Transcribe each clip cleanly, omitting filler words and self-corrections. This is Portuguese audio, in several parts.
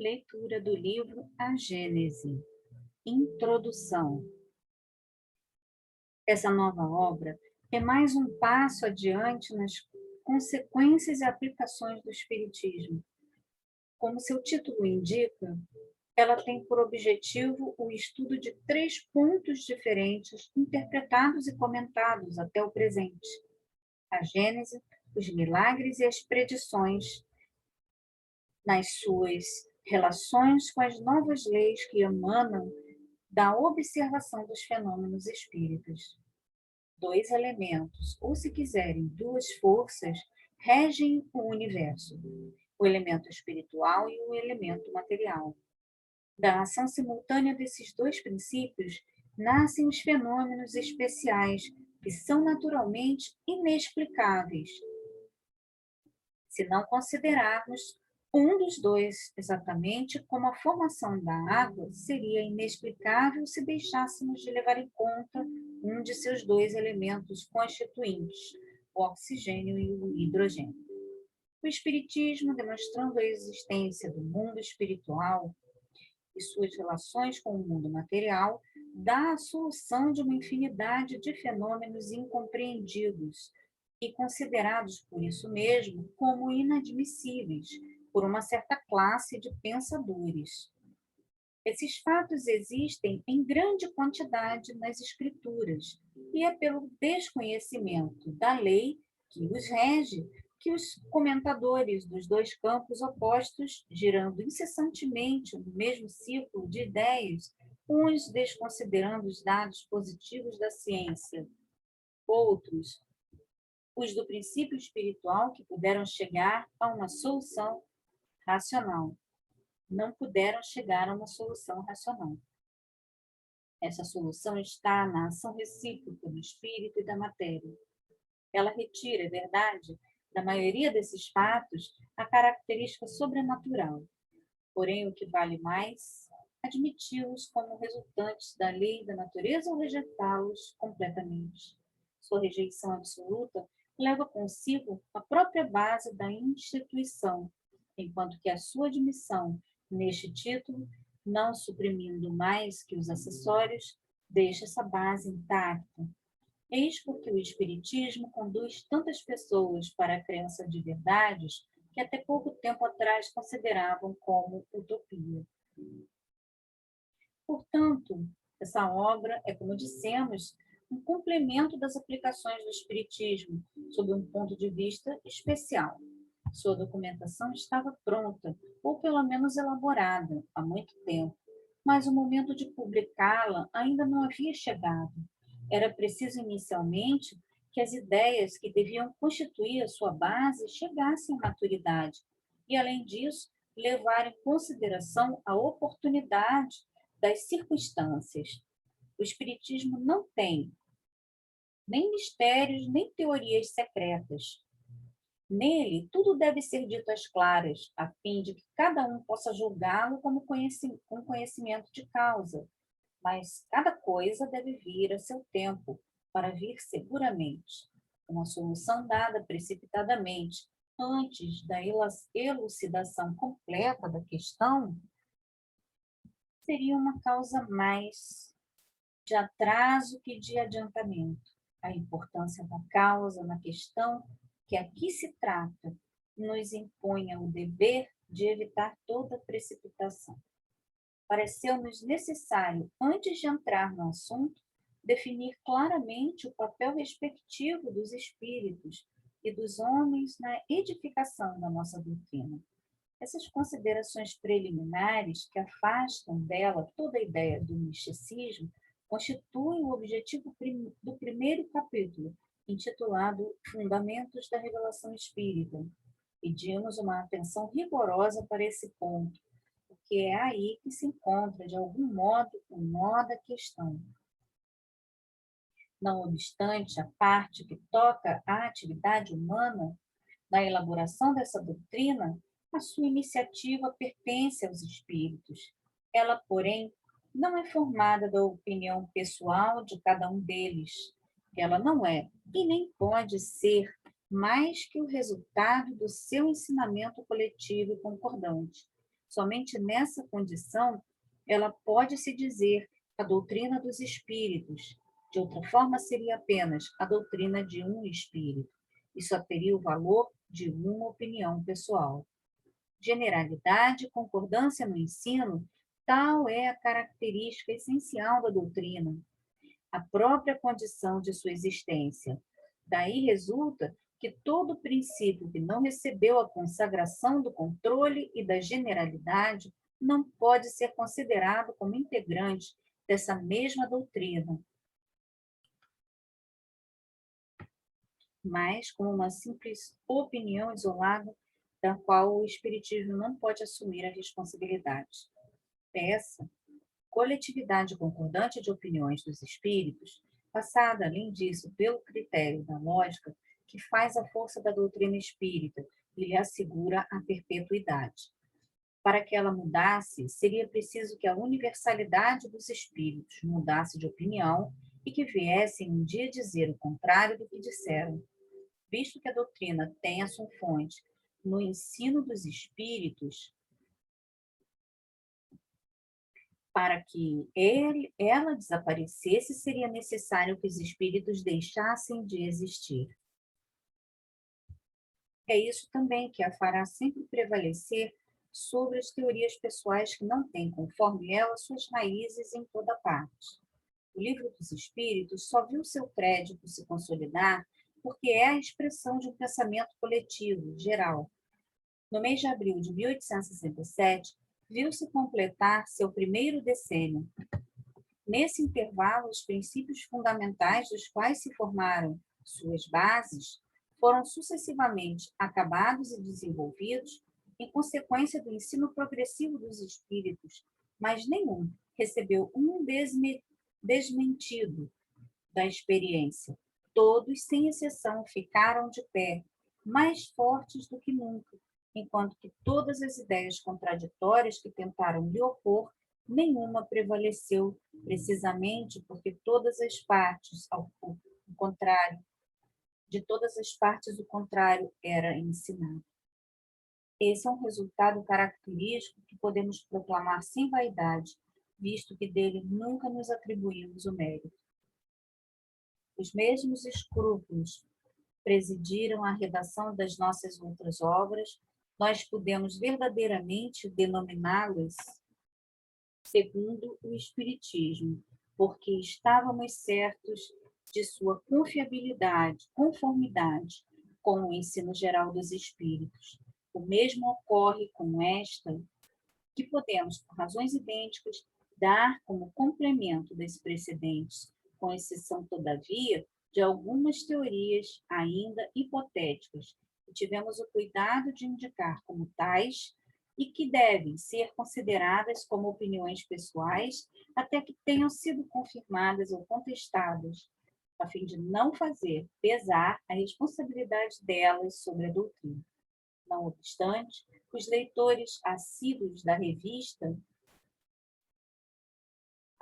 Leitura do livro A Gênese. Introdução. Essa nova obra é mais um passo adiante nas consequências e aplicações do Espiritismo. Como seu título indica, ela tem por objetivo o estudo de 3 pontos diferentes, interpretados e comentados até o presente: a Gênese, os milagres e as predições, nas suas relações com as novas leis que emanam da observação dos fenômenos espíritas. 2 elementos, ou se quiserem, 2 forças, regem o universo: o elemento espiritual e o elemento material. Da ação simultânea desses 2 princípios, nascem os fenômenos especiais, que são naturalmente inexplicáveis, se não considerarmos um dos 2 exatamente, como a formação da água seria inexplicável se deixássemos de levar em conta um de seus 2 elementos constituintes, o oxigênio e o hidrogênio. O Espiritismo, demonstrando a existência do mundo espiritual e suas relações com o mundo material, dá a solução de uma infinidade de fenômenos incompreendidos e considerados por isso mesmo como inadmissíveis por uma certa classe de pensadores. Esses fatos existem em grande quantidade nas escrituras, e é pelo desconhecimento da lei que os rege que os comentadores dos 2 campos opostos, girando incessantemente no mesmo círculo de ideias, uns desconsiderando os dados positivos da ciência, outros os do princípio espiritual, que puderam chegar a uma solução racional, não puderam chegar a uma solução racional. Essa solução está na ação recíproca do espírito e da matéria. Ela retira, é verdade, da maioria desses fatos, a característica sobrenatural. Porém, o que vale mais, admiti-los como resultantes da lei da natureza ou rejeitá-los completamente. Sua rejeição absoluta leva consigo a própria base da instituição, enquanto que a sua admissão neste título, não suprimindo mais que os acessórios, deixa essa base intacta. Eis porque o Espiritismo conduz tantas pessoas para a crença de verdades que até pouco tempo atrás consideravam como utopia. Portanto, essa obra é, como dissemos, um complemento das aplicações do Espiritismo, sob um ponto de vista especial. Sua documentação estava pronta, ou pelo menos elaborada, há muito tempo, mas o momento de publicá-la ainda não havia chegado. Era preciso, inicialmente, que as ideias que deviam constituir a sua base chegassem à maturidade e, além disso, levar em consideração a oportunidade das circunstâncias. O Espiritismo não tem nem mistérios, nem teorias secretas. Nele, tudo deve ser dito às claras, a fim de que cada um possa julgá-lo com conhecimento de causa. Mas cada coisa deve vir a seu tempo, para vir seguramente. Uma solução dada precipitadamente, antes da elucidação completa da questão, seria uma causa mais de atraso que de adiantamento. A importância da causa na questão que aqui se trata nos impõe o dever de evitar toda precipitação. Pareceu-nos necessário, antes de entrar no assunto, definir claramente o papel respectivo dos espíritos e dos homens na edificação da nossa doutrina. Essas considerações preliminares, que afastam dela toda a ideia do misticismo, constituem o objetivo do primeiro capítulo, intitulado Fundamentos da Revelação Espírita. Pedimos uma atenção rigorosa para esse ponto, porque é aí que se encontra, de algum modo, o nó da questão. Não obstante, a parte que toca à atividade humana, na elaboração dessa doutrina, a sua iniciativa pertence aos espíritos. Ela, porém, não é formada da opinião pessoal de cada um deles. Ela não é, e nem pode ser, mais que o resultado do seu ensinamento coletivo e concordante. Somente nessa condição ela pode se dizer a doutrina dos espíritos. De outra forma, seria apenas a doutrina de um espírito, e só teria o valor de uma opinião pessoal. Generalidade e concordância no ensino, tal é a característica essencial da doutrina, a própria condição de sua existência. Daí resulta que todo princípio que não recebeu a consagração do controle e da generalidade não pode ser considerado como integrante dessa mesma doutrina, mas como uma simples opinião isolada da qual o Espiritismo não pode assumir a responsabilidade. Essa coletividade concordante de opiniões dos espíritos, passada, além disso, pelo critério da lógica, que faz a força da doutrina espírita e lhe assegura a perpetuidade. Para que ela mudasse, seria preciso que a universalidade dos espíritos mudasse de opinião e que viessem um dia dizer o contrário do que disseram. Visto que a doutrina tem a sua fonte no ensino dos espíritos, para que ela desaparecesse, seria necessário que os espíritos deixassem de existir. É isso também que a fará sempre prevalecer sobre as teorias pessoais que não têm, conforme ela, suas raízes em toda parte. O Livro dos Espíritos só viu seu crédito se consolidar porque é a expressão de um pensamento coletivo, geral. No mês de abril de 1867, viu-se completar seu primeiro decênio. Nesse intervalo, os princípios fundamentais dos quais se formaram suas bases foram sucessivamente acabados e desenvolvidos em consequência do ensino progressivo dos espíritos, mas nenhum recebeu um desmentido da experiência. Todos, sem exceção, ficaram de pé, mais fortes do que nunca, enquanto que todas as ideias contraditórias que tentaram lhe opor, nenhuma prevaleceu, precisamente porque todas as partes, ao contrário, de todas as partes o contrário era ensinado. Esse é um resultado característico que podemos proclamar sem vaidade, visto que dele nunca nos atribuímos o mérito. Os mesmos escrúpulos presidiram a redação das nossas outras obras, nós podemos verdadeiramente denominá-las segundo o Espiritismo, porque estávamos certos de sua conformidade com o ensino geral dos Espíritos. O mesmo ocorre com esta, que podemos, por razões idênticas, dar como complemento das precedentes, com exceção, todavia, de algumas teorias ainda hipotéticas, que tivemos o cuidado de indicar como tais e que devem ser consideradas como opiniões pessoais até que tenham sido confirmadas ou contestadas, a fim de não fazer pesar a responsabilidade delas sobre a doutrina. Não obstante, os leitores assíduos da revista,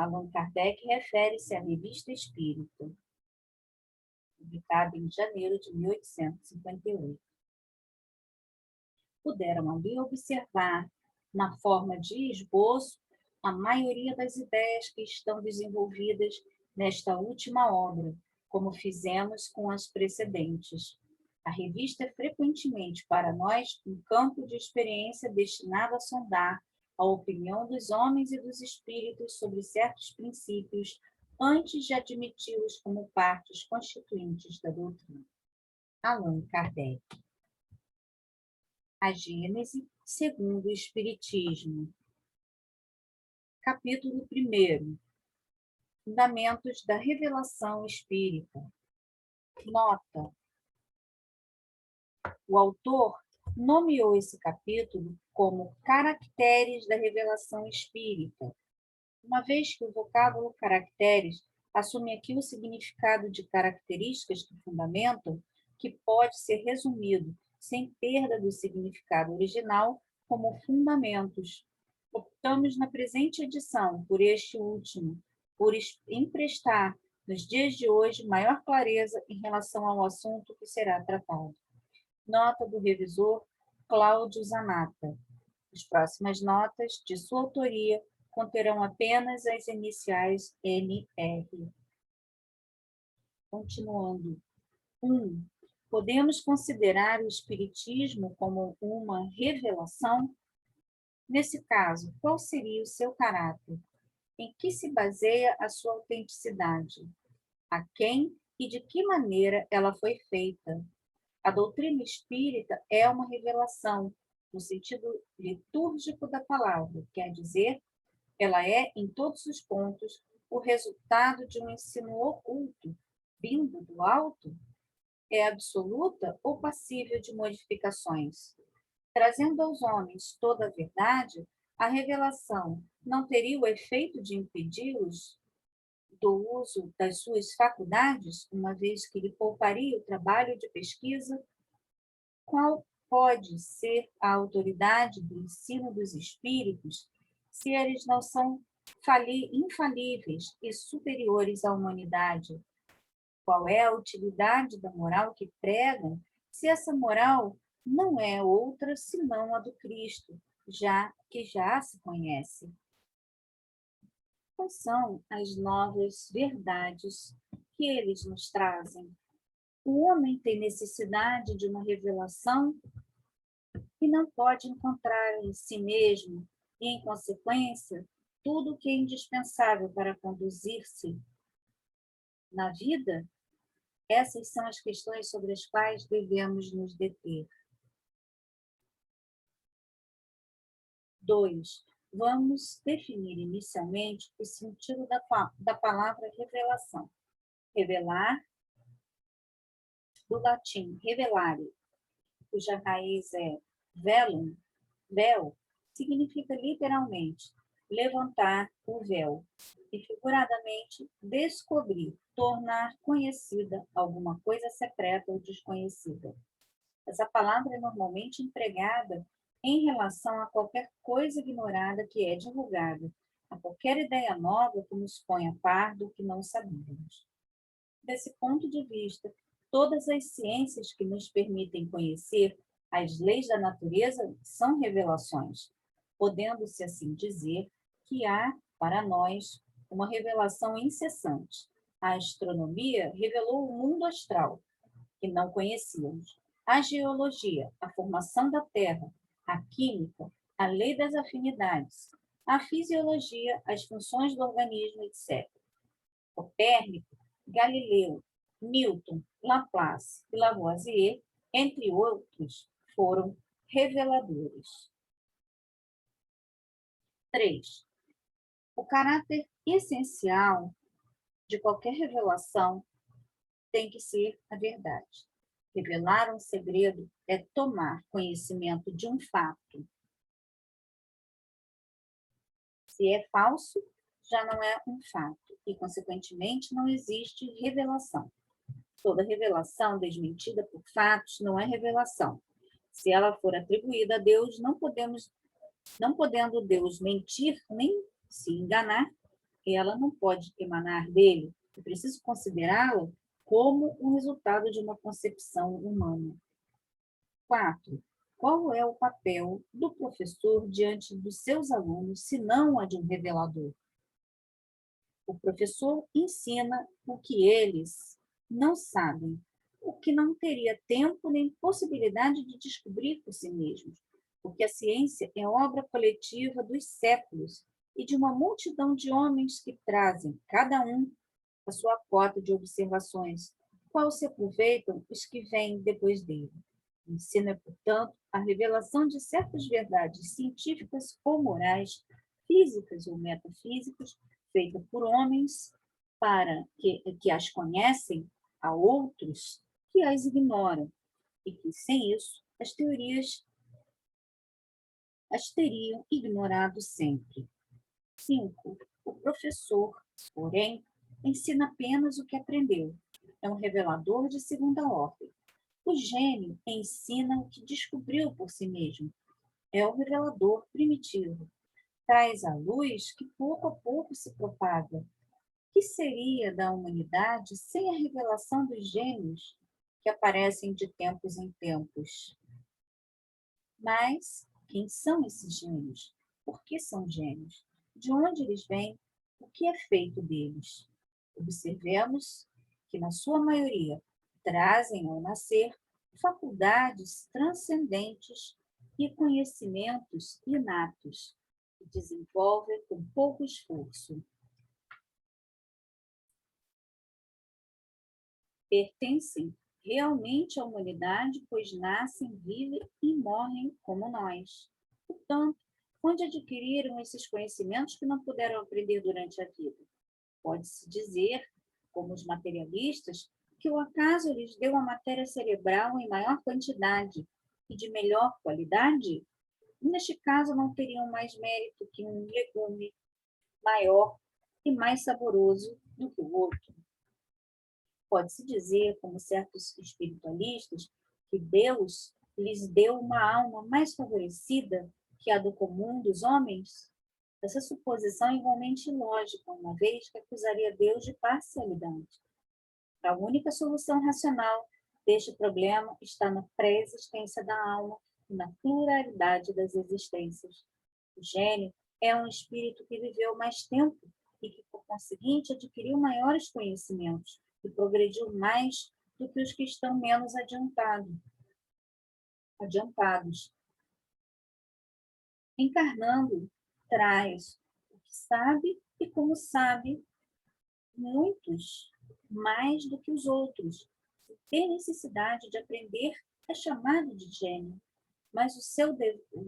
Allan Kardec refere-se à Revista Espírita, publicada em janeiro de 1858. Puderam ali observar, na forma de esboço, a maioria das ideias que estão desenvolvidas nesta última obra, como fizemos com as precedentes. A revista é frequentemente para nós um campo de experiência destinado a sondar a opinião dos homens e dos espíritos sobre certos princípios antes de admiti-los como partes constituintes da doutrina. Allan Kardec. A Gênese segundo o Espiritismo. Capítulo 1. Fundamentos da Revelação Espírita. Nota: o autor nomeou esse capítulo como Caracteres da Revelação Espírita, uma vez que o vocábulo caracteres assume aqui o significado de características que fundamentam, que pode ser resumido, sem perda do significado original, como fundamentos. Optamos na presente edição por este último, por emprestar, nos dias de hoje, maior clareza em relação ao assunto que será tratado. Nota do revisor Cláudio Zanata. As próximas notas de sua autoria conterão apenas as iniciais NR. Continuando. 1. Podemos considerar o Espiritismo como uma revelação? Nesse caso, qual seria o seu caráter? Em que se baseia a sua autenticidade? A quem e de que maneira ela foi feita? A doutrina espírita é uma revelação, no sentido litúrgico da palavra, quer dizer, ela é, em todos os pontos, o resultado de um ensino oculto, vindo do alto? É absoluta ou passível de modificações? Trazendo aos homens toda a verdade, a revelação não teria o efeito de impedi-los do uso das suas faculdades, uma vez que lhe pouparia o trabalho de pesquisa? Qual pode ser a autoridade do ensino dos espíritos se eles não são infalíveis e superiores à humanidade? Qual é a utilidade da moral que pregam se essa moral não é outra senão a do Cristo, já se conhece? Quais são as novas verdades que eles nos trazem? O homem tem necessidade de uma revelação que não pode encontrar em si mesmo e, em consequência, tudo o que é indispensável para conduzir-se na vida? Essas são as questões sobre as quais devemos nos deter. 2. Vamos definir inicialmente o sentido da palavra revelação. Revelar, do latim revelare, cuja raiz é velum, véu, significa literalmente levantar o véu e, figuradamente, descobrir, tornar conhecida alguma coisa secreta ou desconhecida. Essa palavra é normalmente empregada em relação a qualquer coisa ignorada que é divulgada, a qualquer ideia nova que nos põe a par do que não sabíamos. Desse ponto de vista, todas as ciências que nos permitem conhecer as leis da natureza são revelações, podendo-se assim dizer que há, para nós, uma revelação incessante. A astronomia revelou o mundo astral, que não conhecíamos. A geologia, a formação da Terra, a química, a lei das afinidades, a fisiologia, as funções do organismo, etc. Copérnico, Galileu, Newton, Laplace e Lavoisier, entre outros, foram reveladores. 3. O caráter essencial de qualquer revelação tem que ser a verdade. Revelar um segredo é tomar conhecimento de um fato. Se é falso, já não é um fato e, consequentemente, não existe revelação. Toda revelação desmentida por fatos não é revelação. Se ela for atribuída a Deus, não podendo Deus mentir nem se enganar, ela não pode emanar dele. É preciso considerá-la como um resultado de uma concepção humana. 4. Qual é o papel do professor diante dos seus alunos, se não a de um revelador? O professor ensina o que eles não sabem, o que não teria tempo nem possibilidade de descobrir por si mesmos, porque a ciência é obra coletiva dos séculos e de uma multidão de homens que trazem, cada um, a sua cota de observações, qual se aproveitam os que vêm depois dele. O ensino é, portanto, a revelação de certas verdades científicas ou morais, físicas ou metafísicas, feita por homens para que as conhecem a outros que as ignoram e que, sem isso, as teriam ignorado sempre. 5. O professor, porém, ensina apenas o que aprendeu. É um revelador de segunda ordem. O gênio ensina o que descobriu por si mesmo. É o revelador primitivo. Traz a luz que pouco a pouco se propaga. O que seria da humanidade sem a revelação dos gênios que aparecem de tempos em tempos? Mas Quem são esses gênios? Por que são gênios? De onde eles vêm? O que é feito deles? Observemos que, na sua maioria, trazem ao nascer faculdades transcendentes e conhecimentos inatos, que desenvolvem com pouco esforço. Pertencem realmente à humanidade, pois nascem, vivem e morrem como nós. Portanto, onde adquiriram esses conhecimentos que não puderam aprender durante a vida? Pode-se dizer, como os materialistas, que o acaso lhes deu a matéria cerebral em maior quantidade e de melhor qualidade? Neste caso, não teriam mais mérito que um legume maior e mais saboroso do que o outro. Pode-se dizer, como certos espiritualistas, que Deus lhes deu uma alma mais favorecida que a do comum dos homens? Essa suposição é igualmente ilógica, uma vez que acusaria Deus de parcialidade. A única solução racional deste problema está na pré-existência da alma e na pluralidade das existências. O gênio é um espírito que viveu mais tempo e que, por conseguinte, adquiriu maiores conhecimentos e progrediu mais do que os que estão menos adiantados. Encarnando, traz o que sabe e como sabe, muitos mais do que os outros. Se tem necessidade de aprender, é chamado de gênio, mas o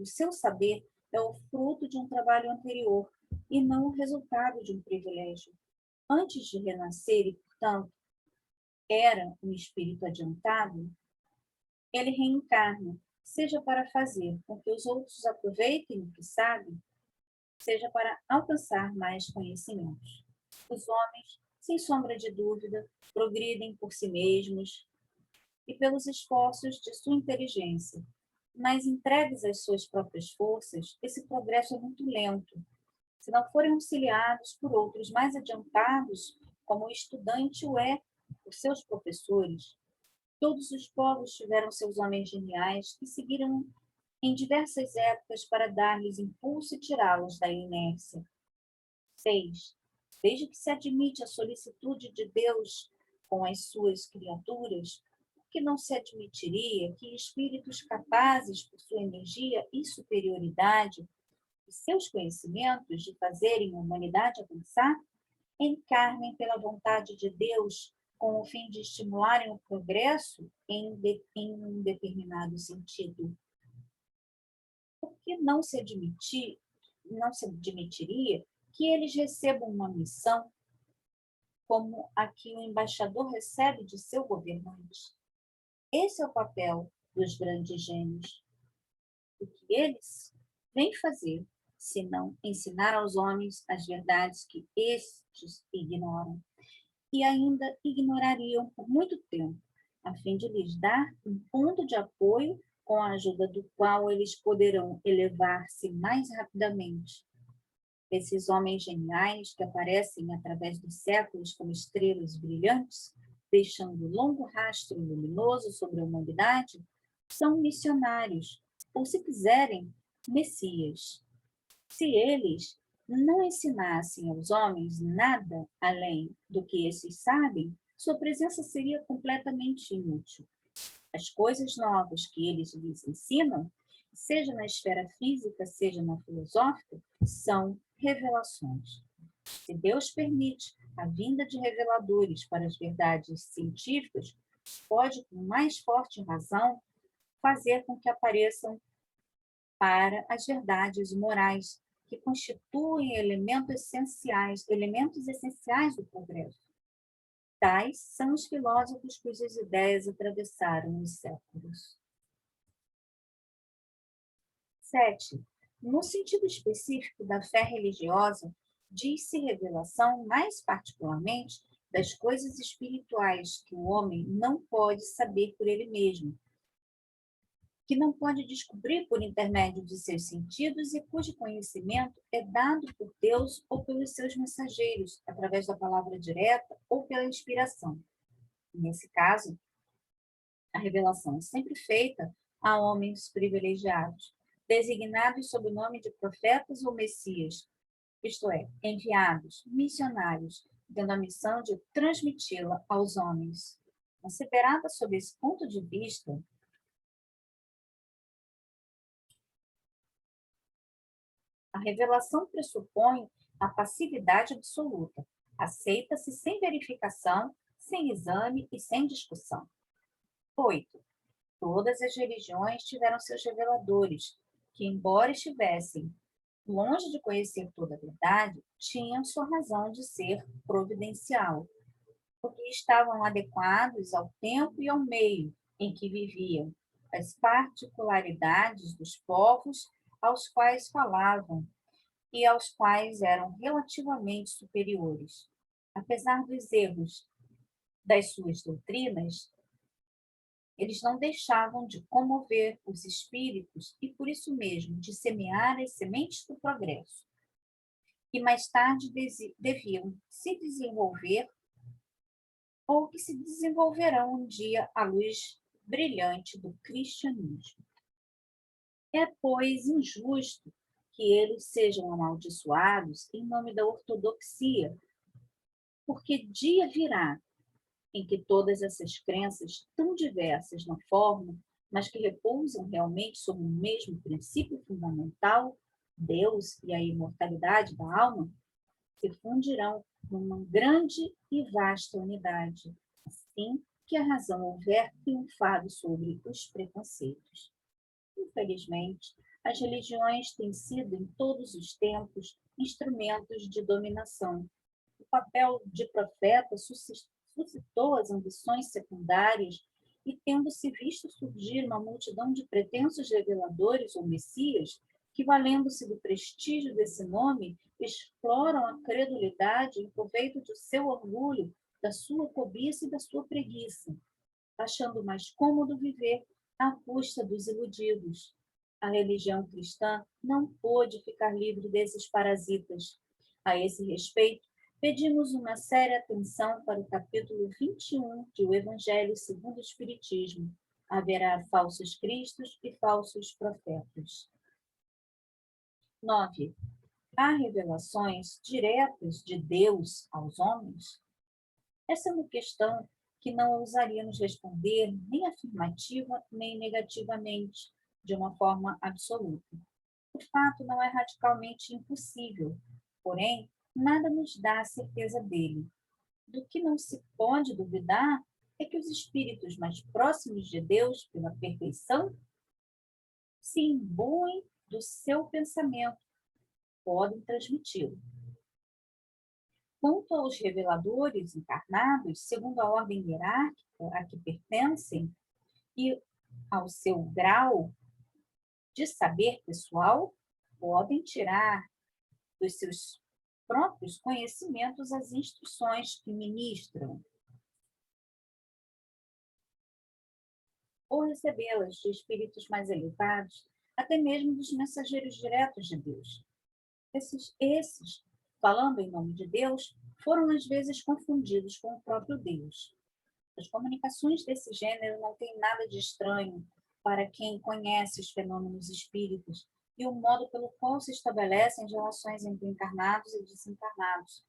seu saber é o fruto de um trabalho anterior e não o resultado de um privilégio. Antes de renascer e, portanto, era um espírito adiantado, ele reencarna, seja para fazer com que os outros aproveitem o que sabem, seja para alcançar mais conhecimentos. Os homens, sem sombra de dúvida, progridem por si mesmos e pelos esforços de sua inteligência, mas entregues às suas próprias forças, esse progresso é muito lento. Se não forem auxiliados por outros mais adiantados, como o estudante o é por seus professores, todos os povos tiveram seus homens geniais que seguiram em diversas épocas para dar-lhes impulso e tirá-los da inércia. 6. Desde que se admite a solicitude de Deus com as suas criaturas, por que não se admitiria que espíritos capazes, por sua energia e superioridade, e seus conhecimentos de fazerem a humanidade avançar, encarnem pela vontade de Deus com o fim de estimularem o progresso em um determinado sentido? Por que não se admitiria que eles recebam uma missão como a que o embaixador recebe de seu governante? Esse é o papel dos grandes gênios. O que eles vêm fazer, senão ensinar aos homens as verdades que estes ignoram e ainda ignorariam por muito tempo, a fim de lhes dar um ponto de apoio com a ajuda do qual eles poderão elevar-se mais rapidamente. Esses homens geniais que aparecem através dos séculos como estrelas brilhantes, deixando longo rastro luminoso sobre a humanidade, são missionários, ou, se quiserem, messias. Se eles não ensinassem aos homens nada além do que esses sabem, sua presença seria completamente inútil. As coisas novas que eles lhes ensinam, seja na esfera física, seja na filosófica, são revelações. Se Deus permite a vinda de reveladores para as verdades científicas, pode, com mais forte razão, fazer com que apareçam para as verdades morais, que constituem elementos essenciais do progresso. Tais são os filósofos cujas ideias atravessaram os séculos. 7. No sentido específico da fé religiosa, diz-se revelação mais particularmente das coisas espirituais que o homem não pode saber por ele mesmo, que não pode descobrir por intermédio de seus sentidos e cujo conhecimento é dado por Deus ou pelos seus mensageiros, através da palavra direta ou pela inspiração. Nesse caso, a revelação é sempre feita a homens privilegiados, designados sob o nome de profetas ou messias, isto é, enviados, missionários, tendo a missão de transmiti-la aos homens. Considerada sob esse ponto de vista, a revelação pressupõe a passividade absoluta. Aceita-se sem verificação, sem exame e sem discussão. 8. Todas as religiões tiveram seus reveladores, que, embora estivessem longe de conhecer toda a verdade, tinham sua razão de ser providencial, porque estavam adequados ao tempo e ao meio em que viviam, às particularidades dos povos aos quais falavam e aos quais eram relativamente superiores. Apesar dos erros das suas doutrinas, eles não deixavam de comover os espíritos e, por isso mesmo, de semear as sementes do progresso, que mais tarde deviam se desenvolver ou que se desenvolverão um dia à luz brilhante do cristianismo. É, pois, injusto que eles sejam amaldiçoados em nome da ortodoxia, porque dia virá em que todas essas crenças, tão diversas na forma, mas que repousam realmente sobre o mesmo princípio fundamental, Deus e a imortalidade da alma, se fundirão numa grande e vasta unidade, assim que a razão houver triunfado sobre os preconceitos. Infelizmente, as religiões têm sido, em todos os tempos, instrumentos de dominação. O papel de profeta suscitou as ambições secundárias e, tendo-se visto surgir uma multidão de pretensos reveladores ou messias, que, valendo-se do prestígio desse nome, exploram a credulidade em proveito do seu orgulho, da sua cobiça e da sua preguiça, achando mais cômodo viver à custa dos iludidos. A religião cristã não pôde ficar livre desses parasitas. A esse respeito, pedimos uma séria atenção para o capítulo 21 de O Evangelho segundo o Espiritismo. Haverá falsos cristos e falsos profetas. 9. Há revelações diretas de Deus aos homens? Essa é uma questão que não ousaríamos responder nem afirmativa nem negativamente, de uma forma absoluta. O fato não é radicalmente impossível, porém, nada nos dá a certeza dele. Do que não se pode duvidar é que os espíritos mais próximos de Deus, pela perfeição, se imbuem do seu pensamento, podem transmiti-lo. Quanto aos reveladores encarnados, segundo a ordem hierárquica a que pertencem e ao seu grau de saber pessoal, podem tirar dos seus próprios conhecimentos as instruções que ministram, ou recebê-las de espíritos mais elevados, até mesmo dos mensageiros diretos de Deus. Esses, falando em nome de Deus, foram às vezes confundidos com o próprio Deus. As comunicações desse gênero não têm nada de estranho para quem conhece os fenômenos espíritas e o modo pelo qual se estabelecem as relações entre encarnados e desencarnados.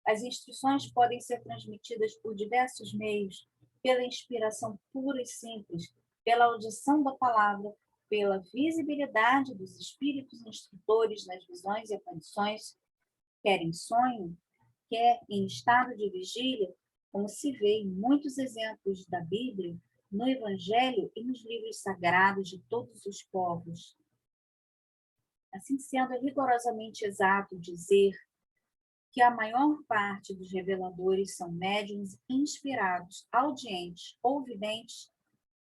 As instruções podem ser transmitidas por diversos meios, pela inspiração pura e simples, pela audição da palavra, pela visibilidade dos espíritos instrutores nas visões e aparições, quer em sonho, quer em estado de vigília, como se vê em muitos exemplos da Bíblia, no Evangelho e nos livros sagrados de todos os povos. Assim sendo, é rigorosamente exato dizer que a maior parte dos reveladores são médiuns inspirados, audientes ou videntes,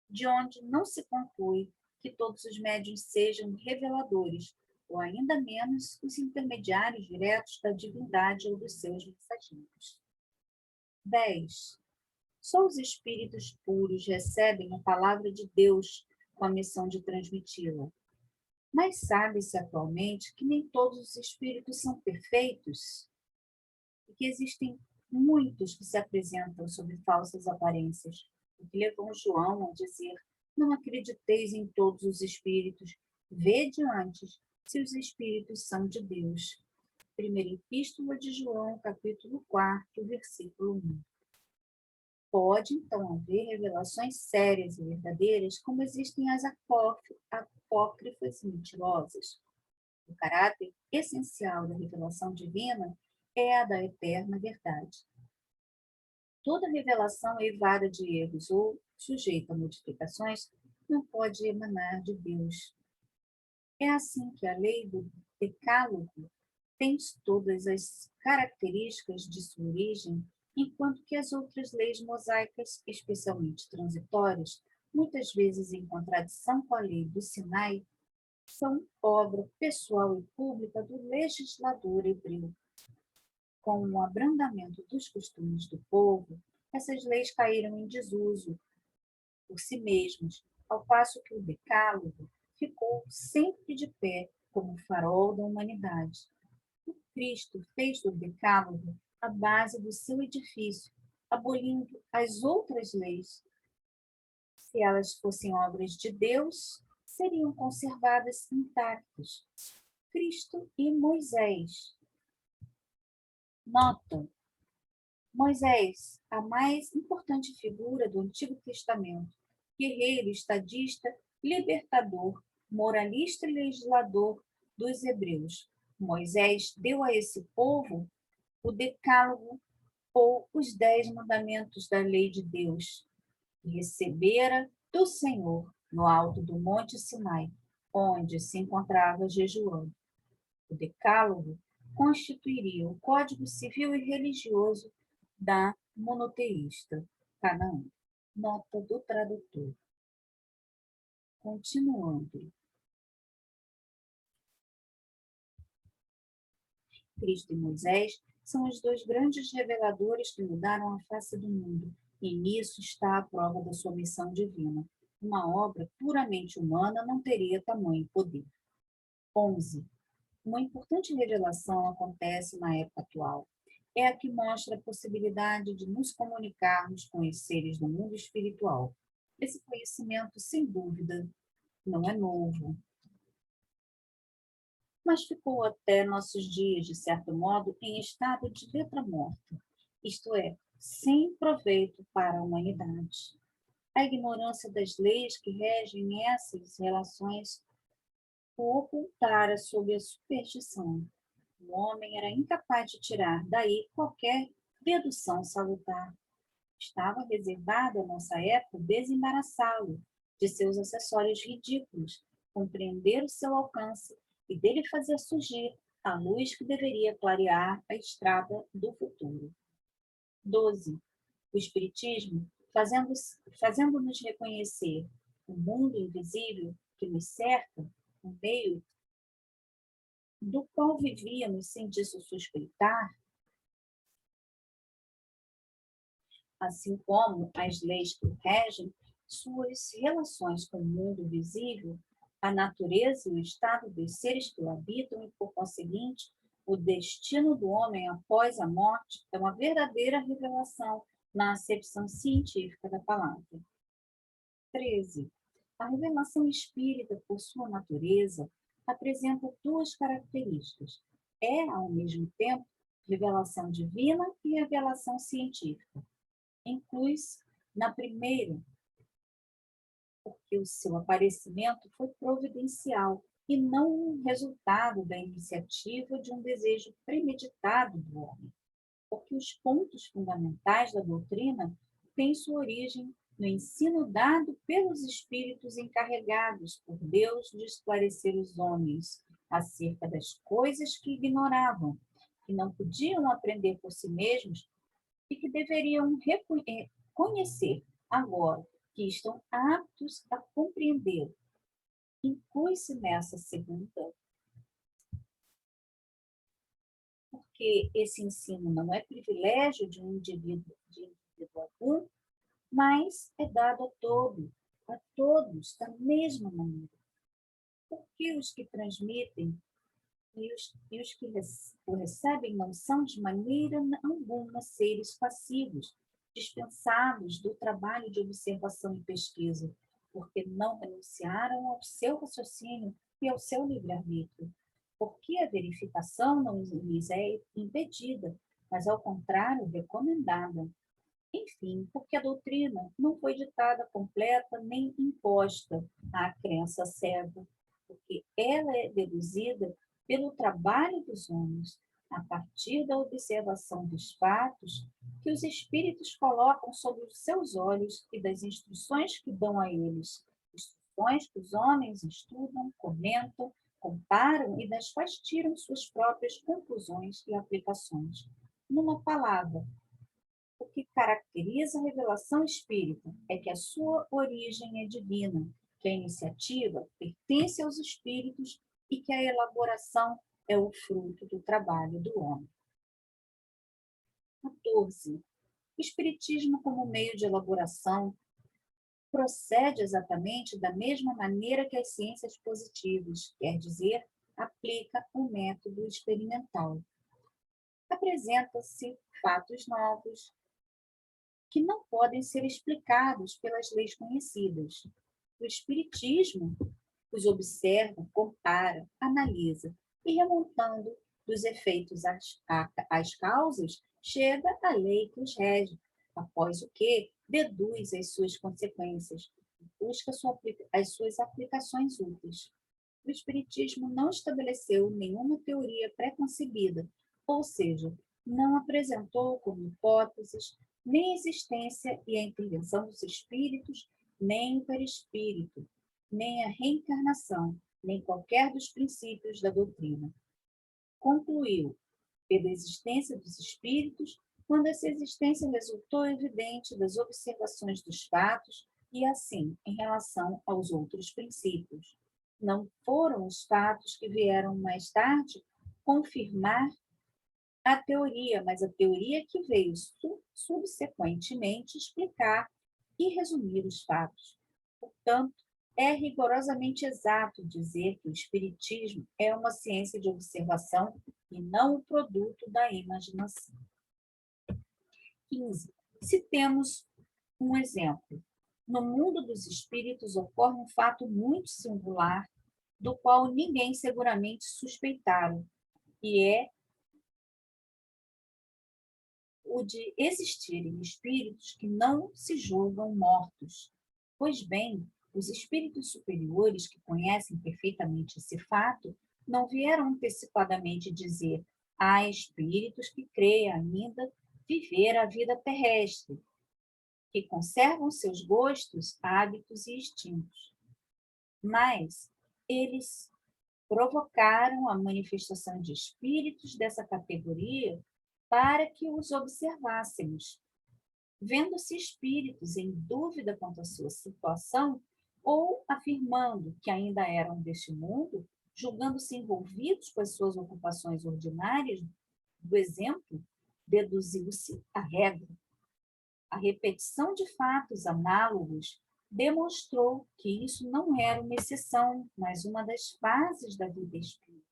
de onde não se conclui que todos os médiuns sejam reveladores, ou ainda menos os intermediários diretos da divindade ou dos seus mensageiros. 10. Só os espíritos puros recebem a palavra de Deus com a missão de transmiti-la. Mas sabe-se atualmente que nem todos os espíritos são perfeitos e que existem muitos que se apresentam sob falsas aparências, o que levou João a dizer: não acrediteis em todos os espíritos, Vede antes se os espíritos são de Deus. Primeira Epístola de João, capítulo 4, versículo 1. Pode, então, haver revelações sérias e verdadeiras, como existem as apócrifas e mentirosas. O caráter essencial da revelação divina é a da eterna verdade. Toda revelação eivada de erros ou sujeita a modificações não pode emanar de Deus. É assim que a lei do Decálogo tem todas as características de sua origem, enquanto que as outras leis mosaicas, especialmente transitórias, muitas vezes em contradição com a lei do Sinai, são obra pessoal e pública do legislador hebreu. Com o abrandamento dos costumes do povo, essas leis caíram em desuso por si mesmas, ao passo que o Decálogo ficou sempre de pé como farol da humanidade. O Cristo fez do Decálogo a base do seu edifício, abolindo as outras leis. Se elas fossem obras de Deus, seriam conservadas intactas. Cristo e Moisés. Nota: Moisés, a mais importante figura do Antigo Testamento, guerreiro, estadista, libertador, moralista e legislador dos hebreus. Moisés deu a esse povo o Decálogo ou os 10 mandamentos da lei de Deus, que recebera do Senhor no alto do Monte Sinai, onde se encontrava jejuando. O Decálogo constituiria o código civil e religioso da monoteísta Canaã. Nota do tradutor. Continuando. Cristo e Moisés são os dois grandes reveladores que mudaram a face do mundo, e nisso está a prova da sua missão divina. Uma obra puramente humana não teria tamanho poder. 11. Uma importante revelação acontece na época atual. É a que mostra a possibilidade de nos comunicarmos com os seres do mundo espiritual. Esse conhecimento, sem dúvida, não é novo, mas ficou até nossos dias, de certo modo, em estado de letra morta, isto é, sem proveito para a humanidade. A ignorância das leis que regem essas relações o ocultara sob a superstição. O homem era incapaz de tirar daí qualquer dedução salutar. Estava reservado à nossa época desembaraçá-lo de seus acessórios ridículos, compreender o seu alcance e dele fazer surgir a luz que deveria clarear a estrada do futuro. 12. O Espiritismo, fazendo-nos reconhecer o mundo invisível que nos cerca, o meio do qual vivíamos sem disso suspeitar, assim como as leis que o regem, suas relações com o mundo visível, a natureza e o estado dos seres que o habitam e, por conseguinte, o destino do homem após a morte é uma verdadeira revelação na acepção científica da palavra. 13. A revelação espírita, por sua natureza, apresenta duas características. É, ao mesmo tempo, revelação divina e revelação científica. Inclui-se na primeira, porque o seu aparecimento foi providencial e não um resultado da iniciativa de um desejo premeditado do homem, porque os pontos fundamentais da doutrina têm sua origem no ensino dado pelos espíritos encarregados por Deus de esclarecer os homens acerca das coisas que ignoravam, que não podiam aprender por si mesmos e que deveriam conhecer agora que estão aptos a compreender. Inclui-se nessa segunda, porque esse ensino não é privilégio de um indivíduo algum, mas é dado a todos, da mesma maneira. Porque os que transmitem e os que o recebem não são de maneira alguma seres passivos, dispensados do trabalho de observação e pesquisa, porque não renunciaram ao seu raciocínio e ao seu livre-arbítrio, porque a verificação não lhes é impedida, mas, ao contrário, recomendada. Enfim, porque a doutrina não foi ditada completa nem imposta à crença cega, porque ela é deduzida pelo trabalho dos homens, a partir da observação dos fatos que os espíritos colocam sob os seus olhos e das instruções que dão a eles, instruções que os homens estudam, comentam, comparam e das quais tiram suas próprias conclusões e aplicações. Numa palavra, o que caracteriza a revelação espírita é que a sua origem é divina, que a iniciativa pertence aos espíritos e que a elaboração é o fruto do trabalho do homem. 14. O espiritismo como meio de elaboração procede exatamente da mesma maneira que as ciências positivas, quer dizer, aplica o método experimental. Apresenta-se fatos novos, que não podem ser explicados pelas leis conhecidas. O Espiritismo os observa, compara, analisa e, remontando dos efeitos às causas, chega à lei que os rege, após o que deduz as suas consequências e busca as suas aplicações úteis. O Espiritismo não estabeleceu nenhuma teoria pré-concebida, ou seja, não apresentou como hipóteses nem a existência e a intervenção dos espíritos, nem o perispírito, nem a reencarnação, nem qualquer dos princípios da doutrina. Concluiu pela existência dos espíritos, quando essa existência resultou evidente das observações dos fatos e, assim, em relação aos outros princípios. Não foram os fatos que vieram mais tarde confirmar a teoria, mas a teoria que veio subsequentemente explicar e resumir os fatos. Portanto, é rigorosamente exato dizer que o Espiritismo é uma ciência de observação e não o produto da imaginação. 15. Se temos um exemplo. No mundo dos espíritos ocorre um fato muito singular, do qual ninguém seguramente suspeitaram, e é o de existirem espíritos que não se julgam mortos. Pois bem, os espíritos superiores que conhecem perfeitamente esse fato não vieram antecipadamente dizer: há espíritos que creem ainda viver a vida terrestre, que conservam seus gostos, hábitos e instintos. Mas eles provocaram a manifestação de espíritos dessa categoria para que os observássemos, vendo-se espíritos em dúvida quanto à sua situação ou afirmando que ainda eram deste mundo, julgando-se envolvidos com as suas ocupações ordinárias, do exemplo, deduziu-se a regra. A repetição de fatos análogos demonstrou que isso não era uma exceção, mas uma das fases da vida espírita.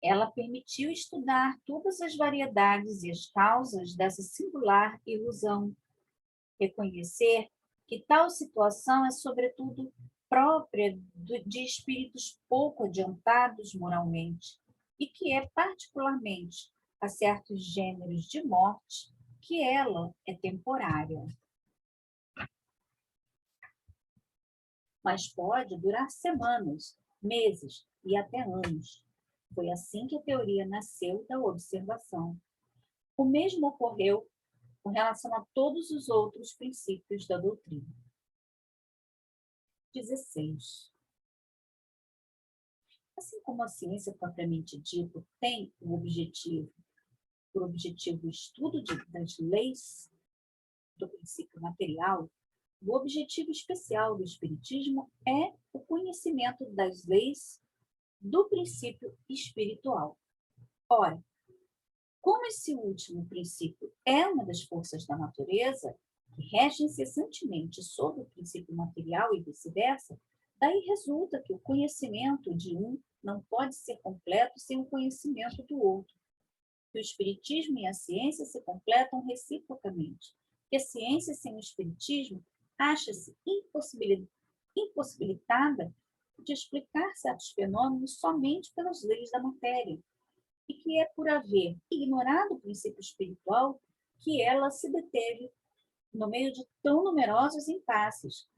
Ela permitiu estudar todas as variedades e as causas dessa singular ilusão, reconhecer que tal situação é, sobretudo, própria de espíritos pouco adiantados moralmente e que é particularmente a certos gêneros de morte que ela é temporária. Mas pode durar semanas, meses e até anos. Foi assim que a teoria nasceu da observação. O mesmo ocorreu com relação a todos os outros princípios da doutrina. 16. Assim como a ciência propriamente dita tem por objetivo o estudo das leis do princípio material, o objetivo especial do Espiritismo é o conhecimento das leis do princípio espiritual. Ora, como esse último princípio é uma das forças da natureza, que rege incessantemente sobre o princípio material e vice-versa, daí resulta que o conhecimento de um não pode ser completo sem o conhecimento do outro. Que o Espiritismo e a ciência se completam reciprocamente. Que a ciência sem o Espiritismo acha-se impossibilitada de explicar certos fenômenos somente pelas leis da matéria, e que é por haver ignorado o princípio espiritual que ela se deteve no meio de tão numerosos impasses,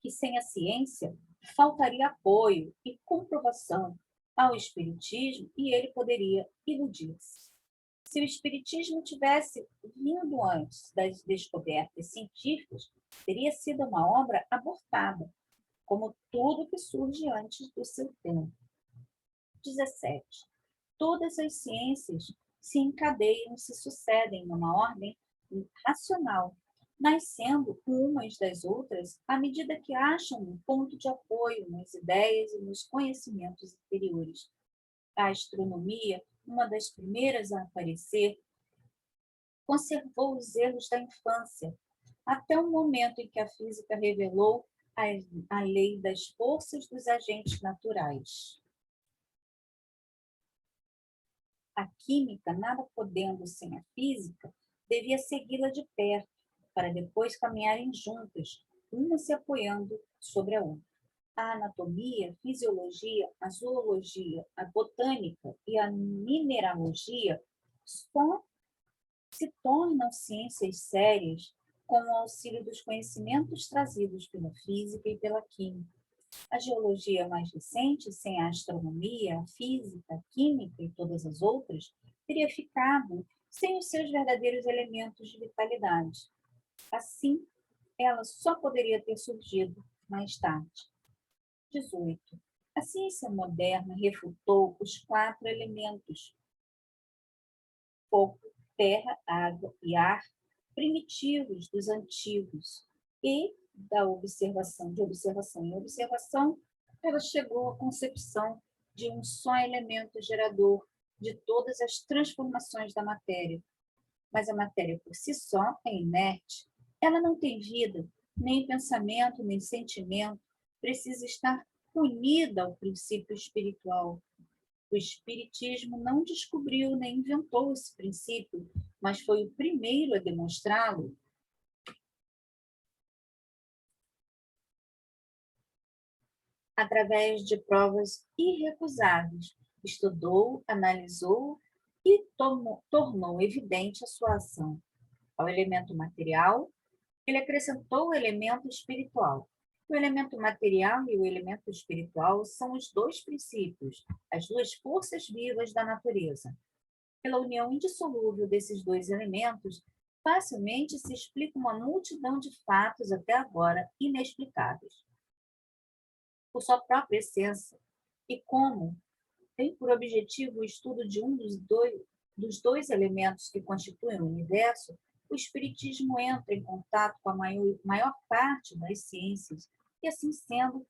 que sem a ciência faltaria apoio e comprovação ao espiritismo e ele poderia iludir-se. Se o espiritismo tivesse vindo antes das descobertas científicas, teria sido uma obra abortada, como tudo que surge antes do seu tempo. 17. Todas as ciências se encadeiam e se sucedem numa ordem racional, nascendo umas das outras à medida que acham um ponto de apoio nas ideias e nos conhecimentos inferiores. A astronomia, uma das primeiras a aparecer, conservou os erros da infância, até o momento em que a física revelou a lei das forças dos agentes naturais. A química, nada podendo sem a física, devia segui-la de perto, para depois caminharem juntas, uma se apoiando sobre a outra. A anatomia, a fisiologia, a zoologia, a botânica e a mineralogia só se tornam ciências sérias com o auxílio dos conhecimentos trazidos pela física e pela química. A geologia mais recente, sem a astronomia, a física, a química e todas as outras, teria ficado sem os seus verdadeiros elementos de vitalidade. Assim, ela só poderia ter surgido mais tarde. 18. A ciência moderna refutou os 4 elementos: fogo, terra, água e ar, primitivos dos antigos, e de observação em observação, ela chegou à concepção de um só elemento gerador de todas as transformações da matéria. Mas a matéria por si só é inerte. Ela não tem vida, nem pensamento, nem sentimento. Precisa estar unida ao princípio espiritual. O espiritismo não descobriu nem inventou esse princípio, mas foi o primeiro a demonstrá-lo. Através de provas irrecusáveis, estudou, analisou e tornou evidente a sua ação. Ao elemento material, ele acrescentou o elemento espiritual. O elemento material e o elemento espiritual são os 2 princípios, as 2 forças vivas da natureza. Pela união indissolúvel desses 2 elementos, facilmente se explica uma multidão de fatos até agora inexplicáveis. Por sua própria essência, e como tem por objetivo o estudo de um dos dois elementos que constituem o universo, o Espiritismo entra em contato com a maior parte das ciências, e assim sendo,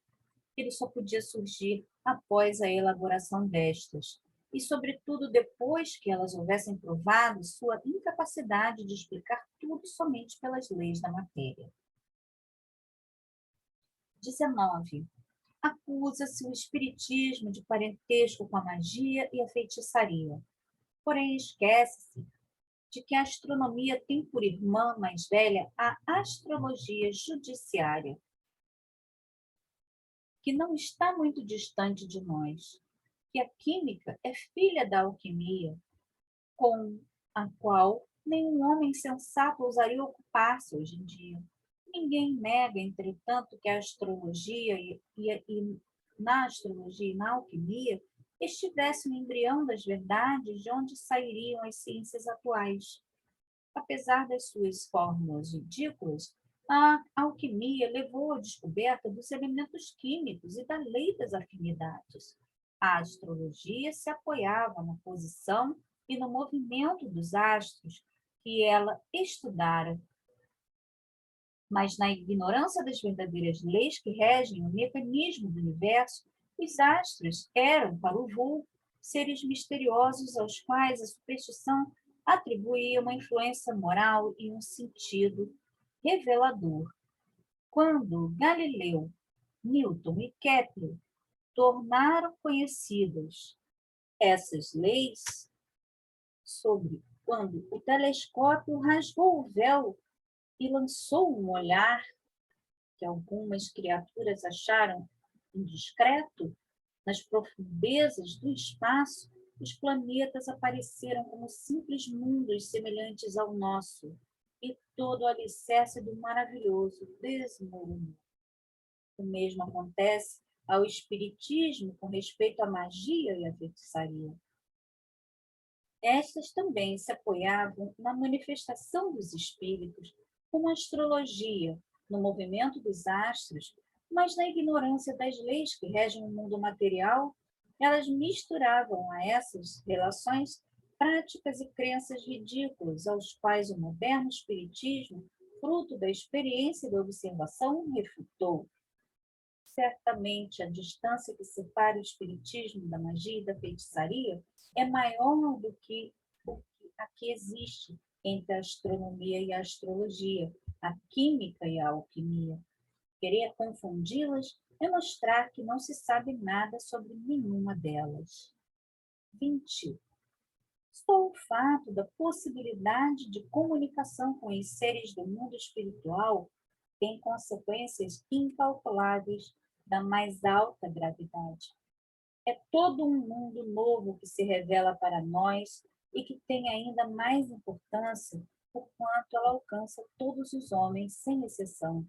ele só podia surgir após a elaboração destas, e sobretudo depois que elas houvessem provado sua incapacidade de explicar tudo somente pelas leis da matéria. 19. Acusa-se o espiritismo de parentesco com a magia e a feitiçaria. Porém, esquece-se de que a astronomia tem por irmã mais velha a astrologia judiciária, que não está muito distante de nós, que a química é filha da alquimia, com a qual nenhum homem sensato ousaria ocupar-se hoje em dia. Ninguém nega, entretanto, que a astrologia e na astrologia e na alquimia estivesse o embrião das verdades de onde sairiam as ciências atuais. Apesar das suas fórmulas ridículas, a alquimia levou à descoberta dos elementos químicos e da lei das afinidades. A astrologia se apoiava na posição e no movimento dos astros que ela estudara, mas na ignorância das verdadeiras leis que regem o mecanismo do universo, os astros eram, para o vulgo, seres misteriosos aos quais a superstição atribuía uma influência moral e um sentido revelador. Quando Galileu, Newton e Kepler tornaram conhecidas essas leis, sobre quando o telescópio rasgou o véu e lançou um olhar que algumas criaturas acharam indiscreto, nas profundezas do espaço, os planetas apareceram como simples mundos semelhantes ao nosso, e todo o alicerce do maravilhoso desmoronou. O mesmo acontece ao espiritismo com respeito à magia e à feitiçaria. Estas também se apoiavam na manifestação dos espíritos, como a astrologia, no movimento dos astros, mas na ignorância das leis que regem o mundo material, elas misturavam a essas relações práticas e crenças ridículas, aos quais o moderno espiritismo, fruto da experiência e da observação, refutou. Certamente, a distância que separa o espiritismo da magia e da feitiçaria é maior do que a que existe entre a astronomia e a astrologia, a química e a alquimia. Querer confundi-las é mostrar que não se sabe nada sobre nenhuma delas. 20. Só o fato da possibilidade de comunicação com os seres do mundo espiritual tem consequências incalculáveis da mais alta gravidade. É todo um mundo novo que se revela para nós e que tem ainda mais importância por quanto ela alcança todos os homens, sem exceção.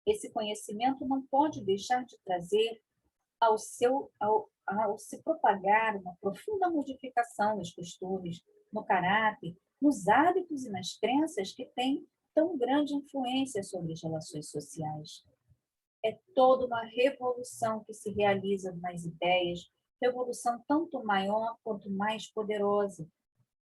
Esse conhecimento não pode deixar de trazer ao se propagar uma profunda modificação nos costumes, no caráter, nos hábitos e nas crenças que têm tão grande influência sobre as relações sociais. É toda uma revolução que se realiza nas ideias, revolução tanto maior quanto mais poderosa,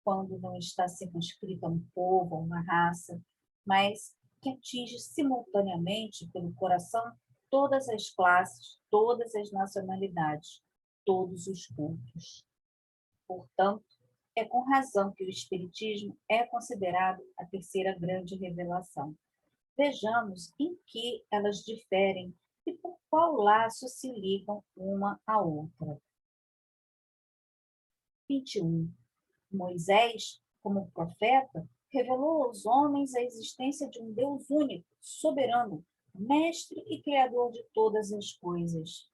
quando não está circunscrita a um povo, a uma raça, mas que atinge simultaneamente pelo coração todas as classes, todas as nacionalidades, todos os cultos. Portanto, é com razão que o Espiritismo é considerado a terceira grande revelação. Vejamos em que elas diferem e por qual laço se ligam uma à outra. 21. Moisés, como profeta, revelou aos homens a existência de um Deus único, soberano, mestre e criador de todas as coisas.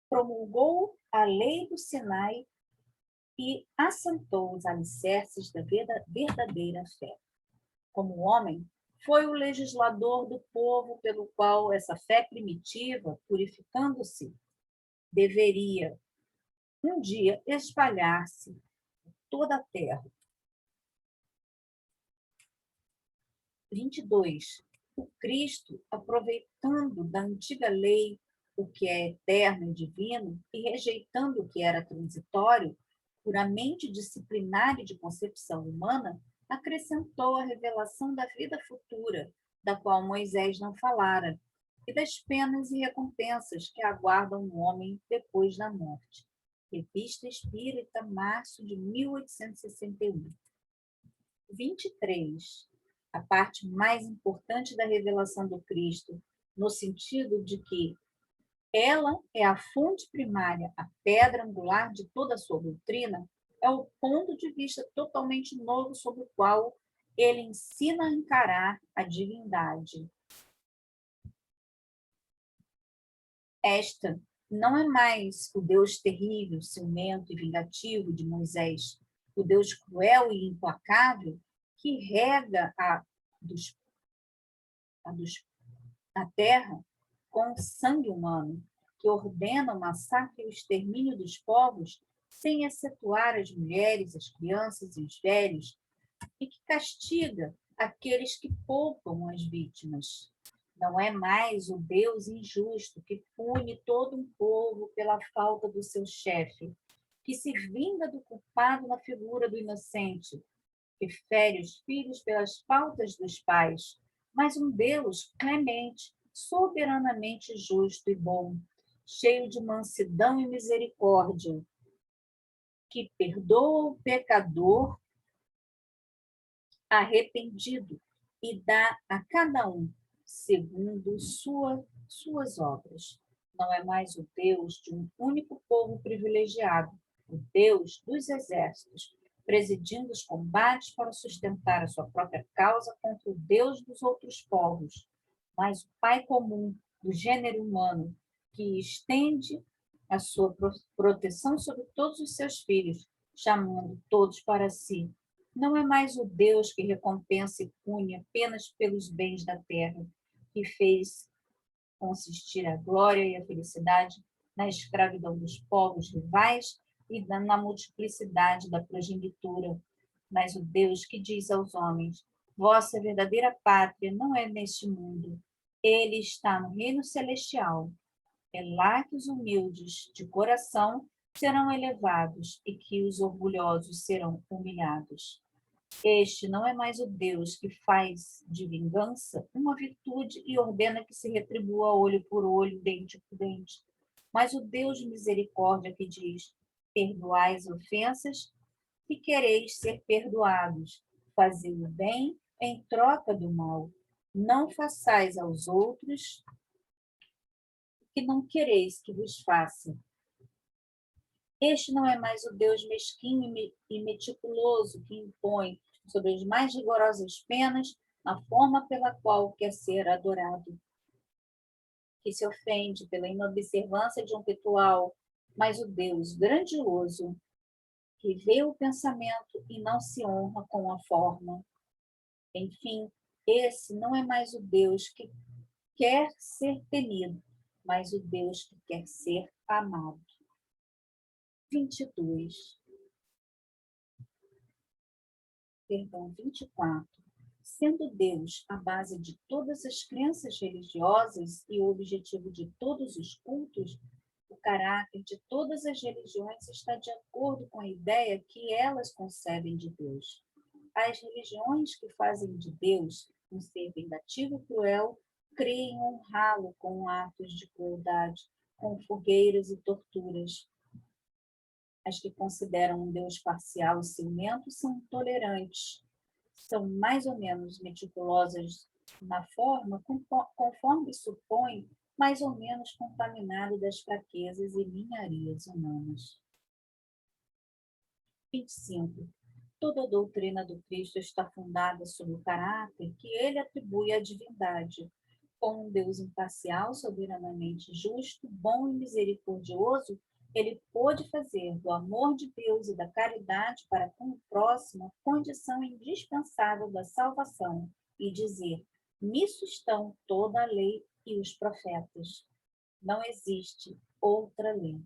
Promulgou a lei do Sinai e assentou os alicerces da verdadeira fé. Como homem, foi o legislador do povo pelo qual essa fé primitiva, purificando-se, deveria um dia espalhar-se por toda a terra. 22. O Cristo, aproveitando da antiga lei o que é eterno e divino e rejeitando o que era transitório, puramente disciplinário de concepção humana, acrescentou a revelação da vida futura, da qual Moisés não falara, e das penas e recompensas que aguardam o homem depois da morte. Revista Espírita, março de 1861. 23. A parte mais importante da revelação do Cristo, no sentido de que ela é a fonte primária, a pedra angular de toda a sua doutrina, é o ponto de vista totalmente novo sobre o qual ele ensina a encarar a divindade. Esta não é mais o Deus terrível, ciumento e vingativo de Moisés, o Deus cruel e implacável que rega a terra com sangue humano, que ordena o massacre e o extermínio dos povos, sem excetuar as mulheres, as crianças e os velhos, e que castiga aqueles que poupam as vítimas. Não é mais o Deus injusto que pune todo um povo pela falta do seu chefe, que se vinga do culpado na figura do inocente, que fere os filhos pelas faltas dos pais, mas um Deus clemente, soberanamente justo e bom, cheio de mansidão e misericórdia, que perdoa o pecador arrependido e dá a cada um segundo suas obras. Não é mais o Deus de um único povo privilegiado, o Deus dos exércitos, presidindo os combates para sustentar a sua própria causa contra o Deus dos outros povos. mas o Pai comum do gênero humano, que estende a sua proteção sobre todos os seus filhos, chamando todos para si. Não é mais o Deus que recompensa e pune apenas pelos bens da terra, que fez consistir a glória e a felicidade na escravidão dos povos rivais e na multiplicidade da progenitura, mas o Deus que diz aos homens: vossa verdadeira pátria não é neste mundo, ele está no reino celestial. É lá que os humildes de coração serão elevados e que os orgulhosos serão humilhados. Este não é mais o Deus que faz de vingança uma virtude e ordena que se retribua olho por olho, dente por dente, mas o Deus de misericórdia que diz: perdoai as ofensas e quereis ser perdoados, fazei o bem em troca do mal. Não façais aos outros o que não quereis que vos faça. Este não é mais o Deus mesquinho e meticuloso que impõe sobre as mais rigorosas penas a forma pela qual quer ser adorado, que se ofende pela inobservância de um ritual, mas o Deus grandioso que vê o pensamento e não se honra com a forma. Enfim, esse não é mais o Deus que quer ser temido, mas o Deus que quer ser amado. 24. Sendo Deus a base de todas as crenças religiosas e o objetivo de todos os cultos, o caráter de todas as religiões está de acordo com a ideia que elas concebem de Deus. As religiões que fazem de Deus um ser vingativo e cruel creem honrá-lo com atos de crueldade, com fogueiras e torturas. As que consideram um Deus parcial e ciumento são tolerantes, são mais ou menos meticulosas na forma, conforme supõe, mais ou menos contaminado das fraquezas e ninharias humanas. 25. Toda a doutrina do Cristo está fundada sobre o caráter que ele atribui à divindade. Como um Deus imparcial, soberanamente justo, bom e misericordioso, ele pôde fazer do amor de Deus e da caridade para com o próximo condição indispensável da salvação e dizer: nisso estão toda a lei e os profetas. Não existe outra lei.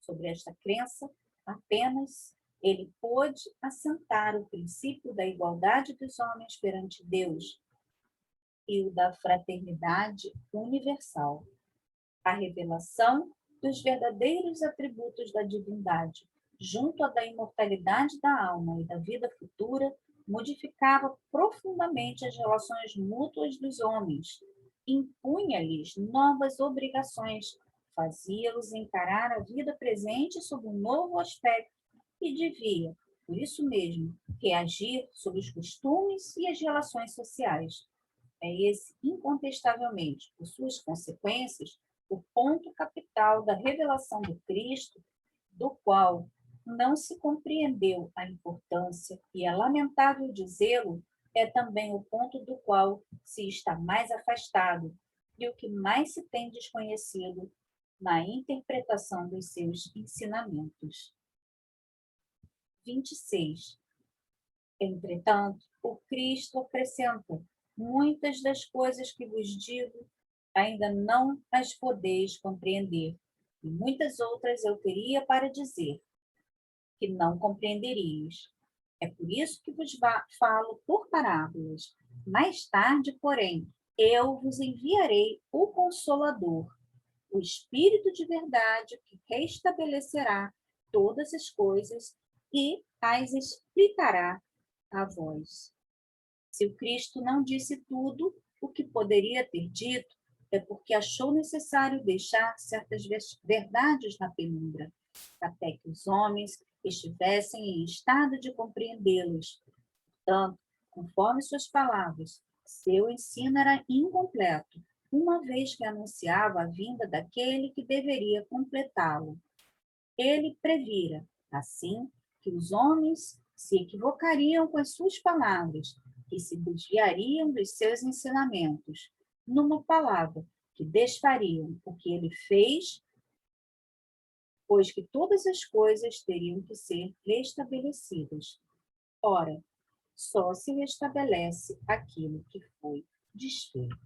Sobre esta crença, apenas ele pôde assentar o princípio da igualdade dos homens perante Deus e o da fraternidade universal. A revelação dos verdadeiros atributos da divindade, junto à da imortalidade da alma e da vida futura, modificava profundamente as relações mútuas dos homens, impunha-lhes novas obrigações, fazia-los encarar a vida presente sob um novo aspecto e devia, por isso mesmo, reagir sobre os costumes e as relações sociais. É esse, incontestavelmente, por suas consequências, o ponto capital da revelação do Cristo, do qual não se compreendeu a importância, e é lamentável dizê-lo, é também o ponto do qual se está mais afastado e o que mais se tem desconhecido na interpretação dos seus ensinamentos. 26. Entretanto, o Cristo acrescenta: muitas das coisas que vos digo ainda não as podeis compreender, e muitas outras eu teria para dizer, que não compreenderíeis. É por isso que vos falo por parábolas. Mais tarde, porém, eu vos enviarei o Consolador, o Espírito de verdade que restabelecerá todas as coisas e as explicará a vós. Se o Cristo não disse tudo o que poderia ter dito, é porque achou necessário deixar certas verdades na penumbra, até que os homens estivessem em estado de compreendê-los. Portanto, conforme suas palavras, seu ensino era incompleto, uma vez que anunciava a vinda daquele que deveria completá-lo. Ele previra, assim, que os homens se equivocariam com as suas palavras, que se desviariam dos seus ensinamentos. numa palavra, que desfariam o que ele fez, pois que todas as coisas teriam que ser restabelecidas. Ora, só se restabelece aquilo que foi desfeito.